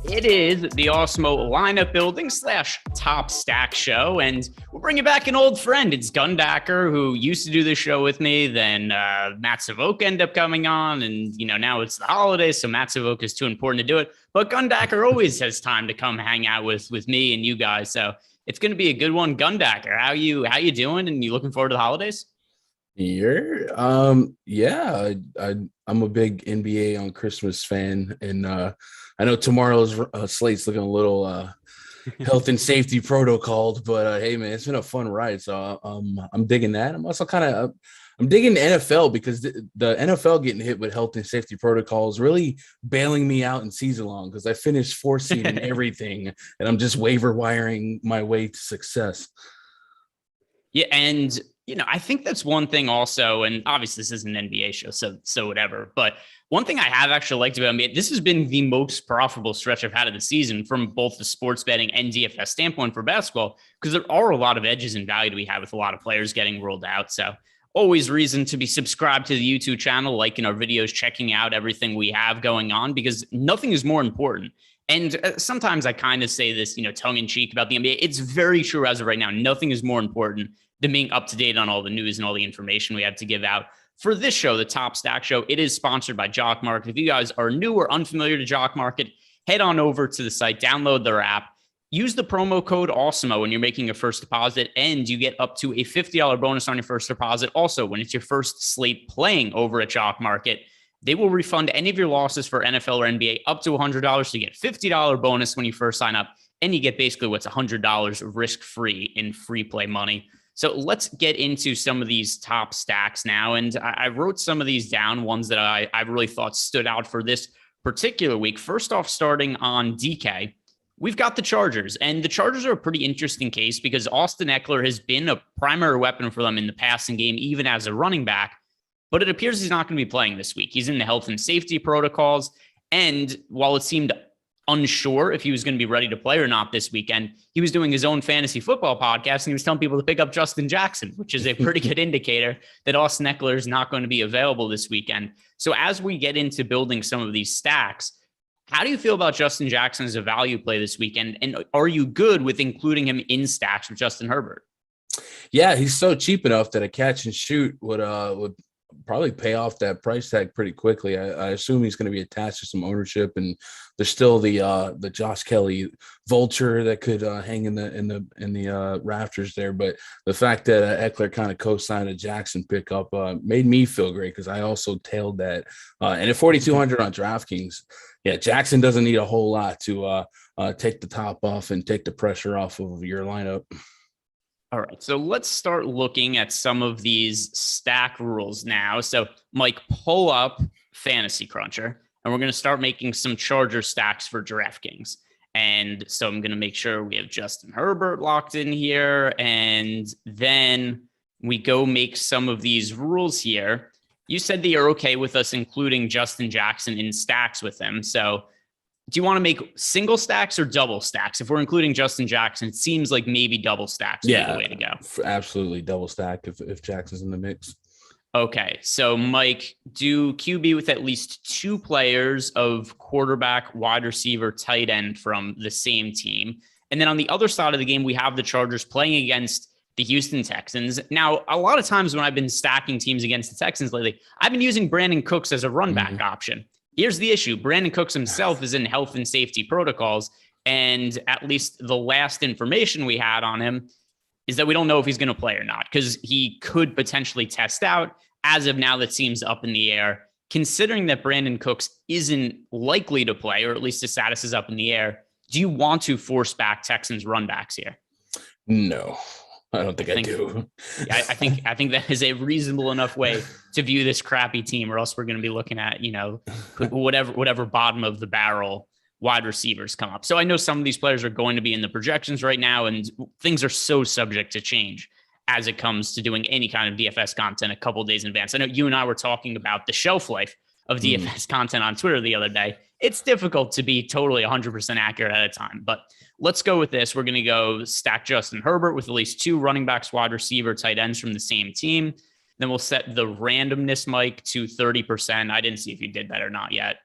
It is the Awesemo lineup building / top stack show, and we're bringing back an old friend. It's Gundacker, who used to do the show with me. Then Matt Savoke ended up coming on, and now it's the holidays, so Matt Savoke is too important to do it. But Gundacker always has time to come hang out with me and you guys, so it's going to be a good one. Gundacker, how you doing? And you looking forward to the holidays? Yeah, I'm a big NBA on Christmas fan, and I know tomorrow's slate's looking a little health and safety protocoled, but hey, man, it's been a fun ride. So I'm digging that. I'm also I'm digging the NFL because the NFL getting hit with health and safety protocols really bailing me out in season long because I finished 4th seed in everything, and I'm just waiver wiring my way to success. Yeah, and I think that's one thing also, and obviously this is an NBA show, so whatever. But one thing I have actually liked about me, this has been the most profitable stretch I've had of the season from both the sports betting and DFS standpoint for basketball, because there are a lot of edges and value to be had with a lot of players getting rolled out. So always reason to be subscribed to the YouTube channel, liking our videos, checking out everything we have going on, because nothing is more important. And sometimes I kind of say this, tongue in cheek about the NBA. It's very true as of right now. Nothing is more important than being up to date on all the news and all the information we have to give out. For this show, the Top Stack Show, it is sponsored by Jock Market. If you guys are new or unfamiliar to Jock Market, head on over to the site, download their app, use the promo code Awesemo when you're making a first deposit, and you get up to a $50 bonus on your first deposit. Also, when it's your first slate playing over at Jock Market, they will refund any of your losses for NFL or NBA up to $100. So you get $50 bonus when you first sign up, and you get basically what's $100 risk-free in free play money. So let's get into some of these top stacks now. And I wrote some of these down, ones that I really thought stood out for this particular week. First off, starting on DK, we've got the Chargers. And the Chargers are a pretty interesting case because Austin Eckler has been a primary weapon for them in the passing game, even as a running back. But it appears he's not going to be playing this week. He's in the health and safety protocols. And while it seemed unsure if he was going to be ready to play or not this weekend, he was doing his own fantasy football podcast and he was telling people to pick up Justin Jackson, which is a pretty good indicator that Austin Eckler is not going to be available this weekend. So as we get into building some of these stacks, how do you feel about Justin Jackson as a value play this weekend? And are you good with including him in stacks with Justin Herbert? Yeah, he's so cheap enough that a catch and shoot would probably pay off that price tag pretty quickly. I assume he's going to be attached to some ownership, and there's still the Josh Kelly vulture that could hang in the rafters there. But the fact that Eckler kind of co-signed a Jackson pickup made me feel great because I also tailed that. And at 4,200 on DraftKings, yeah, Jackson doesn't need a whole lot to take the top off and take the pressure off of your lineup. All right, so let's start looking at some of these stack rules now. So, Mike, pull up Fantasy Cruncher, and we're going to start making some Charger stacks for DraftKings. And so I'm going to make sure we have Justin Herbert locked in here, and then we go make some of these rules here. You said that you're okay with us including Justin Jackson in stacks with him. So do you want to make single stacks or double stacks? If we're including Justin Jackson, it seems like maybe double stacks would be the way to go. Absolutely double stack if Jackson's in the mix. Okay, so Mike, do QB with at least two players of quarterback, wide receiver, tight end from the same team. And then on the other side of the game, we have the Chargers playing against the Houston Texans. Now, a lot of times when I've been stacking teams against the Texans lately, I've been using Brandon Cooks as a run back option. Here's the issue. Brandon Cooks himself is in health and safety protocols. And at least the last information we had on him is that we don't know if he's going to play or not, because he could potentially test out. As of now, that seems up in the air. Considering that Brandon Cooks isn't likely to play, or at least his status is up in the air, do you want to force back Texans run backs here? No. I don't think I do. I think that is a reasonable enough way to view this crappy team, or else we're going to be looking at, whatever bottom of the barrel wide receivers come up. So I know some of these players are going to be in the projections right now, and things are so subject to change as it comes to doing any kind of DFS content a couple of days in advance. I know you and I were talking about the shelf life of DFS content on Twitter the other day. It's difficult to be totally 100% accurate at a time, but let's go with this. We're going to go stack Justin Herbert with at least two running backs, wide receiver, tight ends from the same team. Then we'll set the randomness, Mike, to 30%. I didn't see if you did that or not yet.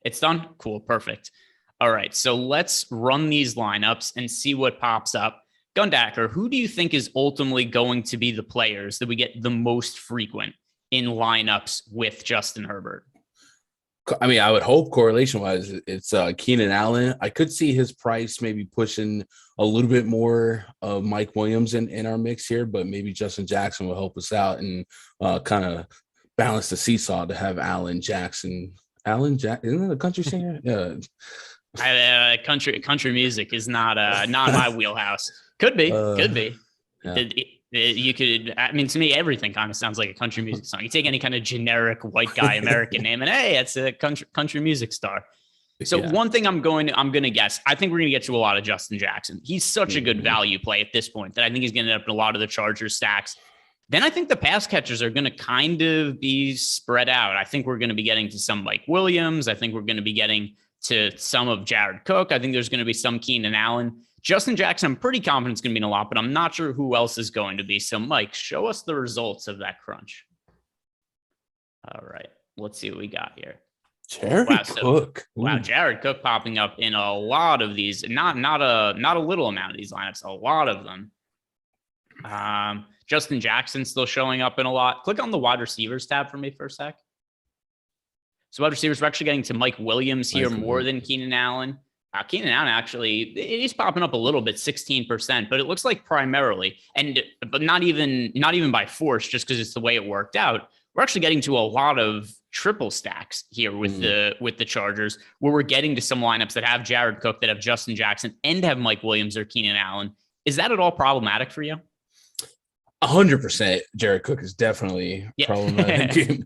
It's done. Cool. Perfect. All right. So let's run these lineups and see what pops up. Gundacker, who do you think is ultimately going to be the players that we get the most frequent in lineups with Justin Herbert? I mean, I would hope correlation-wise, it's Keenan Allen. I could see his price maybe pushing a little bit more of Mike Williams in our mix here, but maybe Justin Jackson will help us out and kind of balance the seesaw to have Allen Jackson. Isn't it a country singer? Yeah. Country music is not my wheelhouse. Could be. Yeah. You could, I mean, to me, everything kind of sounds like a country music song. You take any kind of generic white guy American name and hey, it's a country music star. So one thing I'm going to guess, I think we're going to get to a lot of Justin Jackson. He's such a good value play at this point that I think he's going to end up in a lot of the Chargers stacks. Then I think the pass catchers are going to kind of be spread out. I think we're going to be getting to some Mike Williams. I think we're going to be getting to some of Jared Cook. I think there's going to be some Keenan Allen. Justin Jackson, I'm pretty confident it's going to be in a lot, but I'm not sure who else is going to be. So Mike, show us the results of that crunch. All right, let's see what we got here. Jared Cook. Wow, Jared Cook popping up in a lot of these, not a little amount of these lineups, a lot of them. Justin Jackson still showing up in a lot. Click on the wide receivers tab for me for a sec. So wide receivers, we're actually getting to Mike Williams here more than Keenan Allen. Keenan Allen actually, he's popping up a little bit, 16%, but it looks like primarily, but not even by force, just because it's the way it worked out. We're actually getting to a lot of triple stacks here with the Chargers, where we're getting to some lineups that have Jared Cook, that have Justin Jackson, and have Mike Williams or Keenan Allen. Is that at all problematic for you? 100%. Jared Cook is definitely problematic.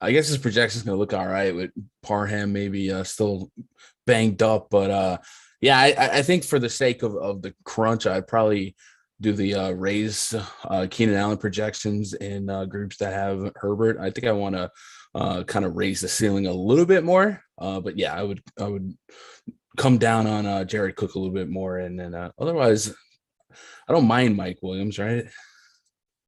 I guess his projection is going to look all right with Parham maybe still banged up, but I think for the sake of the crunch, I'd probably do the raise Keenan Allen projections in groups that have Herbert. I think I want to kind of raise the ceiling a little bit more, but yeah, I would come down on Jared Cook a little bit more, and then otherwise, I don't mind Mike Williams, right?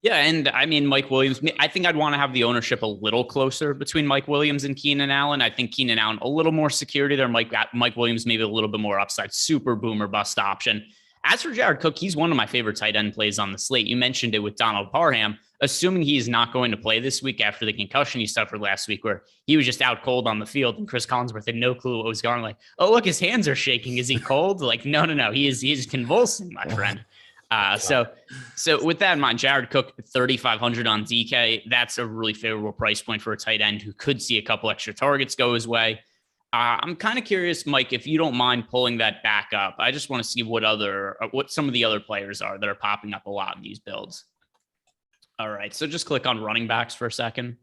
Yeah, and I mean, Mike Williams, I think I'd want to have the ownership a little closer between Mike Williams and Keenan Allen. I think Keenan Allen, a little more security there. Mike Williams, maybe a little bit more upside, super boomer bust option. As for Jared Cook, he's one of my favorite tight end plays on the slate. You mentioned it with Donald Parham, assuming he's not going to play this week after the concussion he suffered last week, where he was just out cold on the field, and Chris Collinsworth had no clue what was going on. Like, oh, look, his hands are shaking. Is he cold? Like, no. He is convulsing, my friend. So with that in mind, Jared Cook, 3,500 on DK. That's a really favorable price point for a tight end who could see a couple extra targets go his way. I'm kind of curious, Mike, if you don't mind pulling that back up. I just want to see what some of the other players are that are popping up a lot in these builds. All right, so just click on running backs for a second.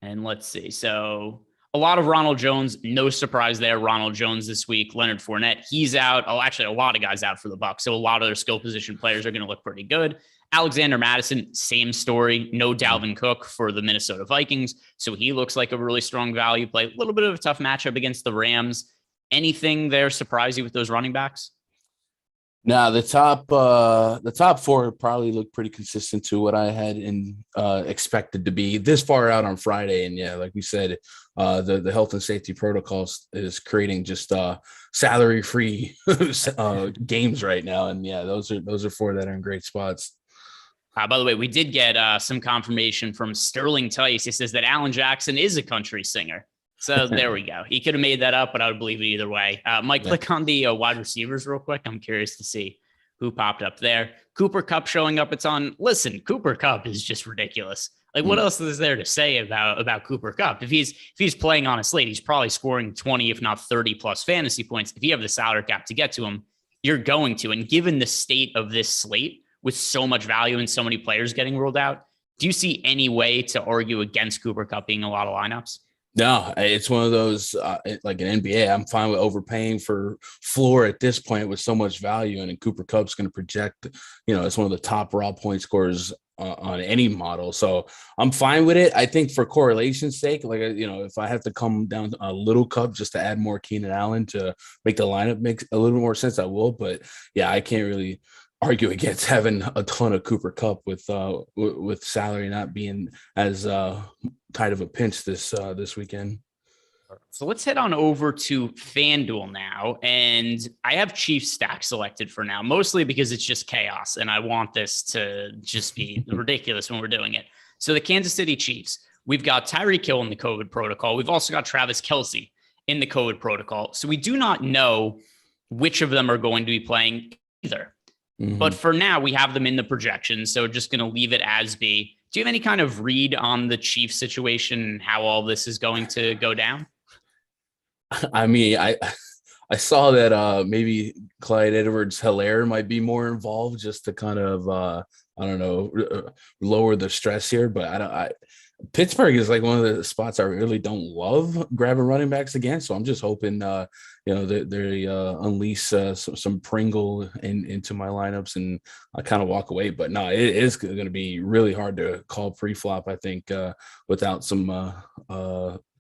And let's see. So a lot of Ronald Jones, no surprise there. Ronald Jones this week. Leonard Fournette, he's out. Oh, actually, a lot of guys out for the Bucs. So a lot of their skill position players are going to look pretty good. Alexander Mattison, same story. No Dalvin Cook for the Minnesota Vikings. So he looks like a really strong value play. A little bit of a tough matchup against the Rams. Anything there surprise you with those running backs? Now the top four probably look pretty consistent to what I had expected to be this far out on Friday. And yeah, like we said, the health and safety protocols is creating just salary free games right now. And yeah, those are four that are in great spots. By the way, we did get some confirmation from Sterling Tice. He says that Alan Jackson is a country singer. So there we go. He could have made that up, but I would believe it either way. Mike, click on the wide receivers real quick. I'm curious to see who popped up there. Cooper Kupp showing up. Listen, Cooper Kupp is just ridiculous. Like, what else is there to say about Cooper Kupp? If he's playing on a slate, he's probably scoring 20, if not 30 plus fantasy points. If you have the salary cap to get to him, you're going to. And given the state of this slate with so much value and so many players getting ruled out, do you see any way to argue against Cooper Kupp being a lot of lineups? No, it's one of those like an NBA. I'm fine with overpaying for floor at this point with so much value, and Cooper Kupp's going to project, it's one of the top raw point scorers on any model. So I'm fine with it. I think for correlation's sake, like if I have to come down a little Kupp just to add more Keenan Allen to make the lineup make a little more sense, I will. But yeah, I can't really argue against having a ton of Cooper Kupp with salary not being as tight of a pinch this weekend. So let's head on over to FanDuel now. And I have Chiefs stack selected for now, mostly because it's just chaos. And I want this to just be ridiculous when we're doing it. So the Kansas City Chiefs, we've got Tyreek Hill in the COVID protocol. We've also got Travis Kelce in the COVID protocol. So we do not know which of them are going to be playing either. But for now, we have them in the projections. So just going to leave it as be. Do you have any kind of read on the Chiefs situation and how all this is going to go down? I mean, I saw that maybe Clyde Edwards-Helaire might be more involved just to kind of, lower the stress here. But Pittsburgh is like one of the spots I really don't love grabbing running backs again. So I'm just hoping, they unleash some Pringle into my lineups and I kind of walk away. But no, it is going to be really hard to call pre-flop, I think, without some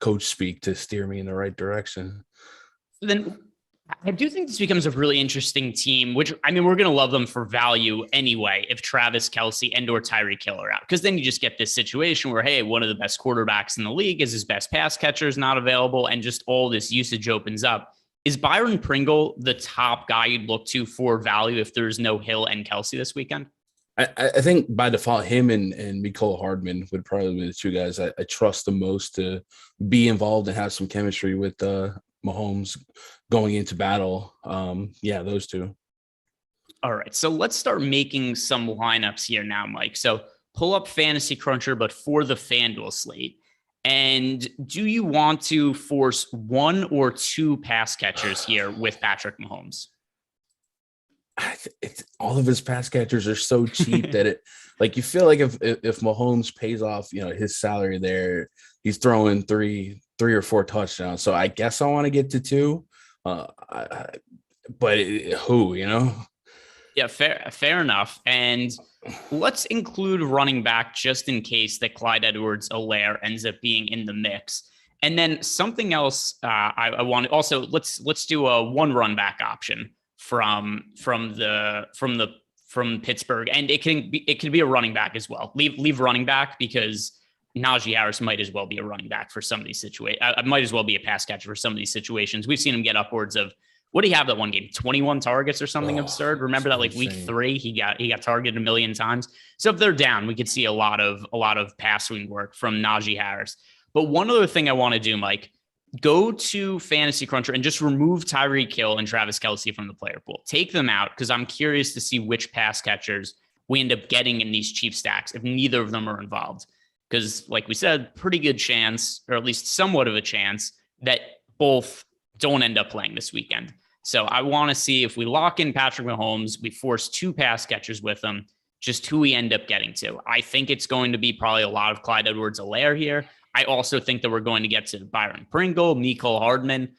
coach speak to steer me in the right direction. Then I do think this becomes a really interesting team, which, I mean, we're going to love them for value anyway if Travis Kelce and or Tyreek Hill are out, because then you just get this situation where, hey, one of the best quarterbacks in the league is his best pass catcher is not available, and just all this usage opens up. Is Byron Pringle the top guy you'd look to for value if there's no Hill and Kelce this weekend? I think by default, him and Mecole Hardman would probably be the two guys I trust the most to be involved and have some chemistry with Mahomes going into battle. Those two. All right, so let's start making some lineups here now, Mike. So pull up Fantasy Cruncher, but for the FanDuel slate. And do you want to force one or two pass catchers here with Patrick Mahomes? All of his pass catchers are so cheap that it, like, you feel like if Mahomes pays off, his salary there, he's throwing three or four touchdowns. So I guess I want to get to two, but who, Yeah, fair enough. And let's include running back just in case that Clyde Edwards-Helaire ends up being in the mix. And then something else I want to also let's do a one run back option from Pittsburgh, and it can be a running back as well. Leave running back because Najee Harris might as well be a running back for some of these situations. Might as well be a pass catcher for some of these situations. We've seen him get upwards of, what did he have that one game? 21 targets or something absurd. Remember that, like, week 3, he got targeted a million times. So if they're down, we could see a lot of passing work from Najee Harris. But one other thing I want to do, Mike, go to Fantasy Cruncher and just remove Tyreek Hill and Travis Kelce from the player pool. Take them out, because I'm curious to see which pass catchers we end up getting in these cheap stacks if neither of them are involved. Because, like we said, pretty good chance, or at least somewhat of a chance, that both don't end up playing this weekend. So I want to see, if we lock in Patrick Mahomes, we force two pass catchers with him, just who we end up getting to. I think it's going to be probably a lot of Clyde Edwards-Helaire here. I also think that we're going to get to Byron Pringle, Mecole Hardman,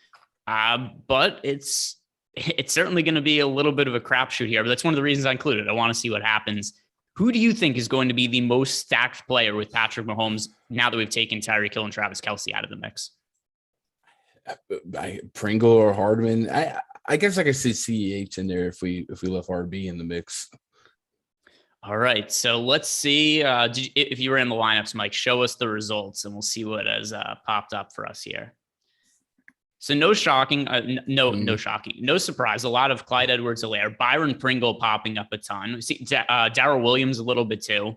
but it's certainly going to be a little bit of a crapshoot here. But that's one of the reasons I included. I want to see what happens. Who do you think is going to be the most stacked player with Patrick Mahomes now that we've taken Tyreek Hill and Travis Kelce out of the mix? Pringle or Hardman? I guess I could see CEH in there if we left RB in the mix. All right, so let's see. If you were in the lineups, Mike, show us the results, and we'll see what has popped up for us here. So no shocking, no shocking, no surprise. A lot of Clyde Edwards-Helaire, Byron Pringle popping up a ton. We see Darrell Williams a little bit too.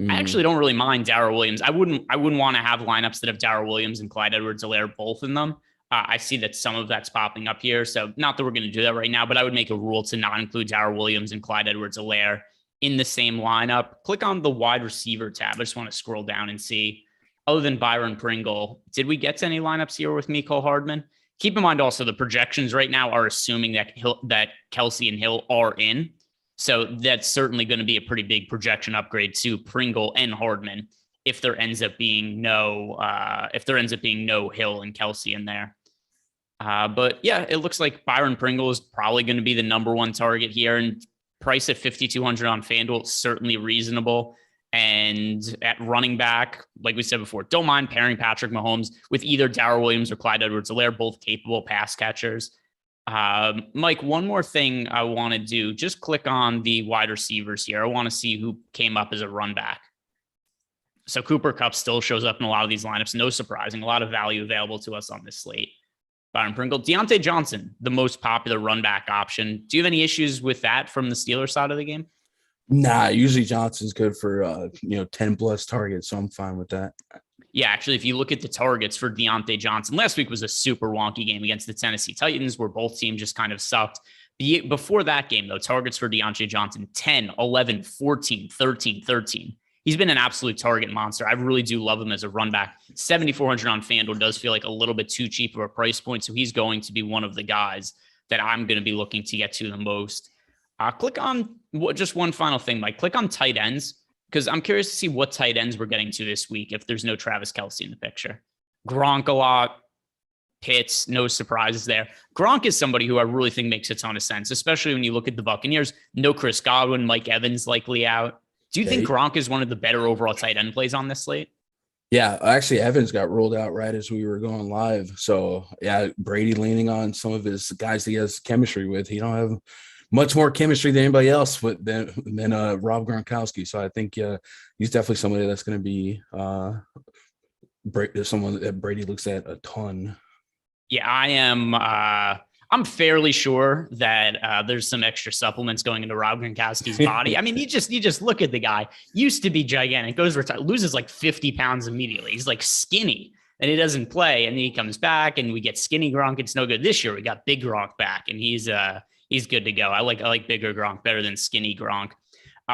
I actually don't really mind Darrell Williams. I wouldn't want to have lineups that have Darrell Williams and Clyde Edwards-Helaire both in them. I see that some of that's popping up here. So not that we're going to do that right now, but I would make a rule to not include Darrell Williams and Clyde Edwards-Helaire in the same lineup. Click on the wide receiver tab. I just want to scroll down and see, other than Byron Pringle, did we get to any lineups here with Mecole Hardman? Keep in mind also the projections right now are assuming that Kelce and Hill are in. So that's certainly going to be a pretty big projection upgrade to Pringle and Hardman if there ends up being no Hill and Kelce in there. But yeah, it looks like Byron Pringle is probably going to be the number one target here, and price at $5,200 on FanDuel, certainly reasonable. And at running back, like we said before, don't mind pairing Patrick Mahomes with either Darrell Williams or Clyde Edwards-Helaire, both capable pass catchers. Mike, one more thing I want to do, just click on the wide receivers here. I want to see who came up as a run back. So Cooper Kupp still shows up in a lot of these lineups. No surprising, a lot of value available to us on this slate. Byron Pringle, Deontay Johnson, the most popular run back option. Do you have any issues with that from the Steelers side of the game? Nah, usually Johnson's good for 10 plus targets, so I'm fine with that. Yeah, actually, if you look at the targets for Deontay Johnson, last week was a super wonky game against the Tennessee Titans where both teams just kind of sucked. Before that game, though, targets for Deontay Johnson, 10, 11, 14, 13, 13. He's been an absolute target monster. I really do love him as a run back. $7,400 on FanDuel does feel like a little bit too cheap of a price point, so he's going to be one of the guys that I'm going to be looking to get to the most. Click on just one final thing, Mike. Click on tight ends. because I'm curious to see what tight ends we're getting to this week if there's no Travis Kelce in the picture. Gronk a lot, Pitts, no surprises there. Gronk is somebody who I really think makes a ton of sense, especially when you look at the Buccaneers. No Chris Godwin, Mike Evans likely out. Do you think Gronk is one of the better overall tight end plays on this slate? Yeah, actually, Evans got ruled out right as we were going live. So, yeah, Brady leaning on some of his guys he has chemistry with. He don't have much more chemistry than anybody else than Rob Gronkowski. So I think he's definitely somebody that's going to be someone that Brady looks at a ton. Yeah, I am. I'm fairly sure that there's some extra supplements going into Rob Gronkowski's body. I mean, you just look at the guy. Used to be gigantic, loses like 50 pounds immediately. He's like skinny, and he doesn't play. And then he comes back, and we get skinny Gronk. It's no good. This year we got big Gronk back, and he's good to go. I like bigger Gronk better than skinny Gronk.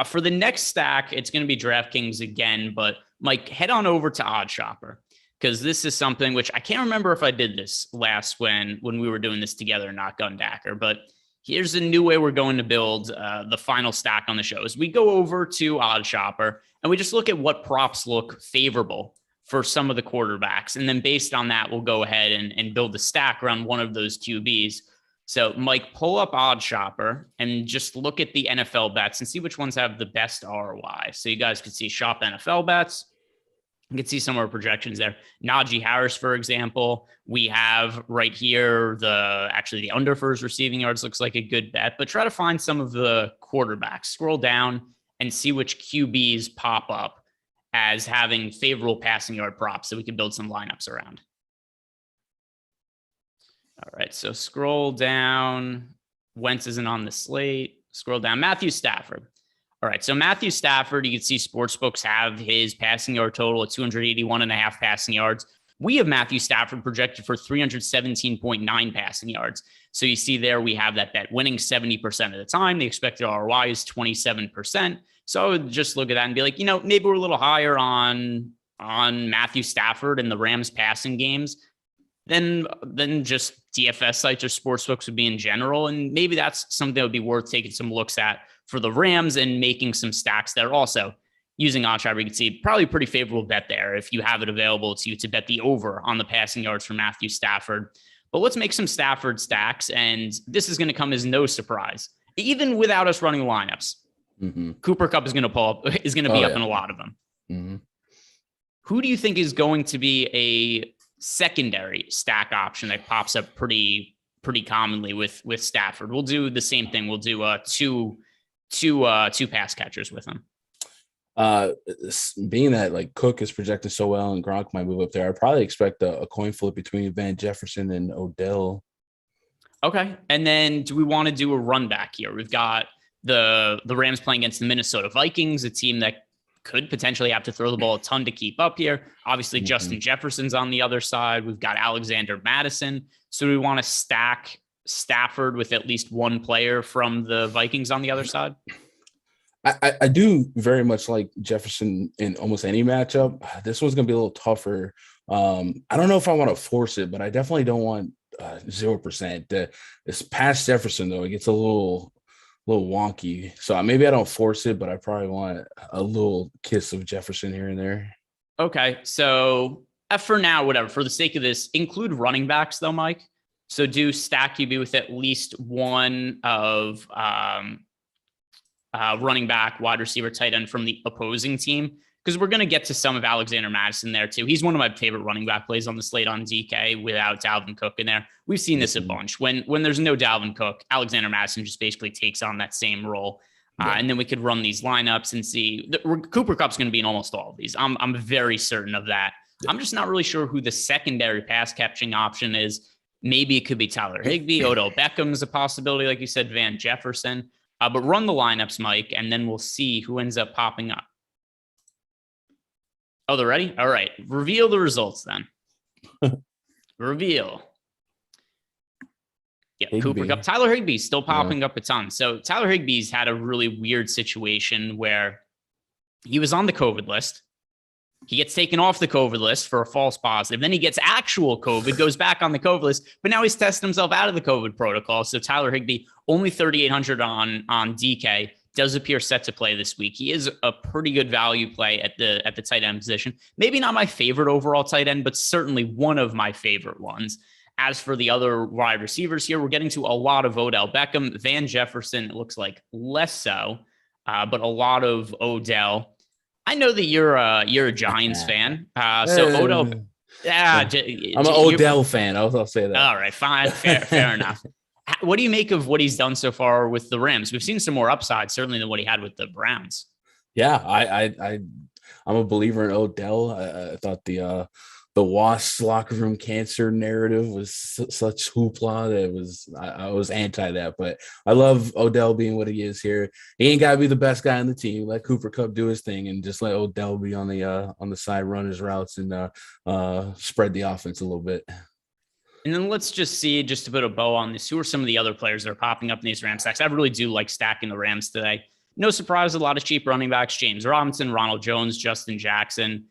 For the next stack, it's going to be DraftKings again, but Mike, head on over to Odd Shopper, because this is something which I can't remember if I did this last when we were doing this together, not Gundacker, but here's a new way we're going to build the final stack on the show. As we go over to Odd Shopper and we just look at what props look favorable for some of the quarterbacks. And then based on that, we'll go ahead and build a stack around one of those QBs. So Mike, pull up Odd Shopper and just look at the NFL bets and see which ones have the best ROI. So you guys can see shop NFL bets. You can see some of our projections there. Najee Harris, for example, we have right here, the under for his receiving yards looks like a good bet, but try to find some of the quarterbacks. Scroll down and see which QBs pop up as having favorable passing yard props so we can build some lineups around. All right, so scroll down. Wentz isn't on the slate. Scroll down. Matthew Stafford. All right, so Matthew Stafford, you can see sportsbooks have his passing yard total at 281.5 passing yards. We have Matthew Stafford projected for 317.9 passing yards. So you see there we have that bet winning 70% of the time. The expected ROI is 27%. So I would just look at that and be like, maybe we're a little higher on Matthew Stafford and the Rams passing games than just DFS sites or sportsbooks would be in general. And maybe that's something that would be worth taking some looks at for the Rams and making some stacks there. Also, using Odd Shopper, you can see probably a pretty favorable bet there if you have it available to you to bet the over on the passing yards for Matthew Stafford. But let's make some Stafford stacks, and this is going to come as no surprise. Even without us running lineups, Cooper Kupp is going to be up in a lot of them. Mm-hmm. Who do you think is going to be a secondary stack option that pops up pretty commonly with Stafford? We'll do the same thing. We'll do two pass catchers with him. Being that like Cook is projected so well and Gronk might move up there, I probably expect a coin flip between Van Jefferson and Odell. Okay, and then do we want to do a run back here? We've got the Rams playing against the Minnesota Vikings, a team that could potentially have to throw the ball a ton to keep up here. Obviously, Justin Jefferson's on the other side. We've got Alexander Madison. So we want to stack Stafford with at least one player from the Vikings on the other side? I do very much like Jefferson in almost any matchup. This one's going to be a little tougher. I don't know if I want to force it, but I definitely don't want 0%. It's past Jefferson, though. It gets a little wonky. So maybe I don't force it, but I probably want a little kiss of Jefferson here and there. Okay, so for now, whatever. For the sake of this, include running backs, though, Mike. So do stack QB with at least one of running back, wide receiver, tight end from the opposing team, because we're going to get to some of Alexander Madison there too. He's one of my favorite running back plays on the slate on DK without Dalvin Cook in there. We've seen this a bunch. When there's no Dalvin Cook, Alexander Madison just basically takes on that same role. And then we could run these lineups and see. Cooper Kupp's going to be in almost all of these. I'm very certain of that. Yeah. I'm just not really sure who the secondary pass catching option is. Maybe it could be Tyler Higbee. Odell Beckham's a possibility, like you said, Van Jefferson. But run the lineups, Mike, and then we'll see who ends up popping up. Oh, they're ready? All right. Reveal the results then. Reveal. Yeah, Higbee. Cooper Kupp. Tyler Higbee's still popping up a ton. So Tyler Higbee's had a really weird situation where he was on the COVID list. He gets taken off the COVID list for a false positive. Then he gets actual COVID, goes back on the COVID list, but now he's tested himself out of the COVID protocol. So Tyler Higbee, only 3,800 on DK, does appear set to play this week. He is a pretty good value play at the tight end position. Maybe not my favorite overall tight end, but certainly one of my favorite ones. As for the other wide receivers here, we're getting to a lot of Odell Beckham. Van Jefferson, it looks like less so, but a lot of Odell. I know that you're a Giants fan. So Odell. Yeah, I'm an Odell fan. I'll say that. All right, fine. Fair enough. What do you make of what he's done so far with the Rams? We've seen some more upside, certainly, than what he had with the Browns. Yeah, I'm a believer in Odell. I thought the Wasps locker room cancer narrative was such hoopla that I was anti that, but I love Odell being what he is here. He ain't got to be the best guy on the team. Let Cooper Kupp do his thing and just let Odell be on the side, run his routes and spread the offense a little bit. And then let's just see, just to put a bow on this, who are some of the other players that are popping up in these Rams stacks? I really do like stacking the Rams today. No surprise, a lot of cheap running backs: James Robinson, Ronald Jones, Justin Jackson.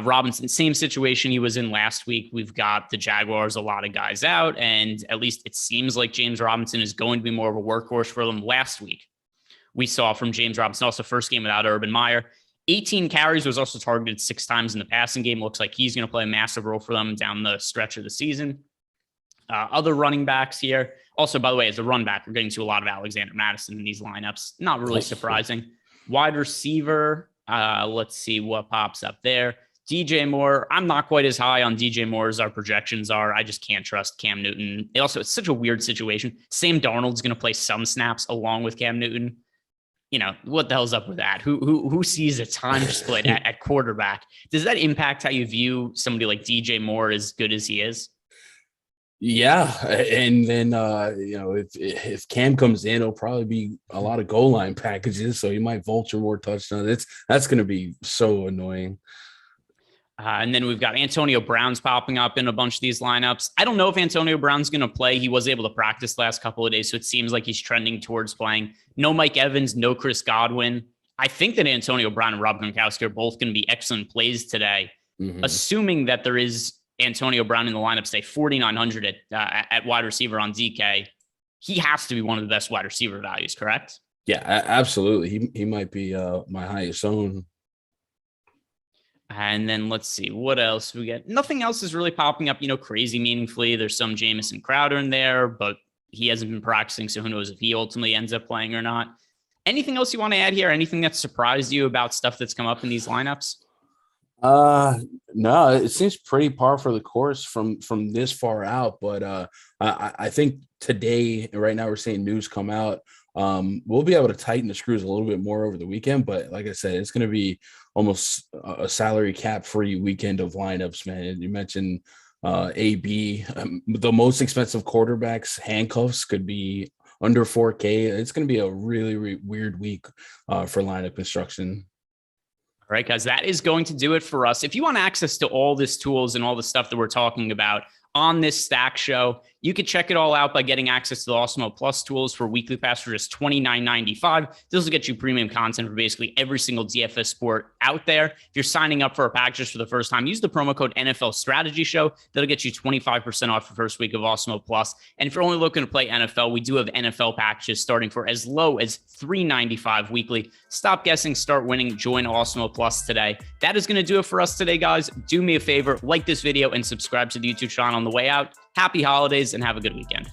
Robinson, same situation he was in last week. We've got the Jaguars, a lot of guys out, and at least it seems like James Robinson is going to be more of a workhorse for them. Last week, we saw from James Robinson, also first game without Urban Meyer, 18 carries, was also targeted 6 times in the passing game. Looks like he's going to play a massive role for them down the stretch of the season. Other running backs here. Also, by the way, as a run back, we're getting to a lot of Alexander Madison in these lineups. Not really surprising. Wide receiver, let's see what pops up there. DJ Moore, I'm not quite as high on DJ Moore as our projections are. I just can't trust Cam Newton. Also, it's such a weird situation. Sam Darnold's going to play some snaps along with Cam Newton. You know, what the hell's up with that? Who sees a time split at quarterback? Does that impact how you view somebody like DJ Moore, as good as he is? Yeah, and then if Cam comes in, it'll probably be a lot of goal line packages, so he might vulture more touchdowns. That's going to be so annoying. And then we've got Antonio Brown's popping up in a bunch of these lineups. I don't know if Antonio Brown's going to play. He was able to practice last couple of days, so it seems like he's trending towards playing. No Mike Evans, no Chris Godwin. I think that Antonio Brown and Rob Gronkowski are both going to be excellent plays today, assuming that there is Antonio Brown in the lineup, say 4,900 at wide receiver on DK. He has to be one of the best wide receiver values, correct? Yeah, absolutely. He might be my highest own. And then let's see what else we get. Nothing else is really popping up, crazy meaningfully. There's some Jamison Crowder in there, but he hasn't been practicing, so who knows if he ultimately ends up playing or not. Anything else you want to add here? Anything that surprised you about stuff that's come up in these lineups? No, it seems pretty par for the course from this far out, but I think today, right now, we're seeing news come out. We'll be able to tighten the screws a little bit more over the weekend, but like I said, it's going to be almost a salary cap free weekend of lineups, man. You mentioned AB, the most expensive quarterbacks handcuffs could be under 4K. It's going to be a really weird week for lineup construction. All right, guys, that is going to do it for us. If you want access to all this tools and all the stuff that we're talking about on this stack show, you can check it all out by getting access to the Awesemo Plus tools for weekly pass for just $29.95. This will get you premium content for basically every single DFS sport out there. If you're signing up for our packages for the first time, use the promo code NFL Strategy Show. That'll get you 25% off your first week of Awesemo Plus. And if you're only looking to play NFL, we do have NFL packages starting for as low as $3.95 weekly. Stop guessing, start winning. Join Awesemo Plus today. That is going to do it for us today, guys. Do me a favor, like this video and subscribe to the YouTube channel on the way out. Happy holidays and have a good weekend.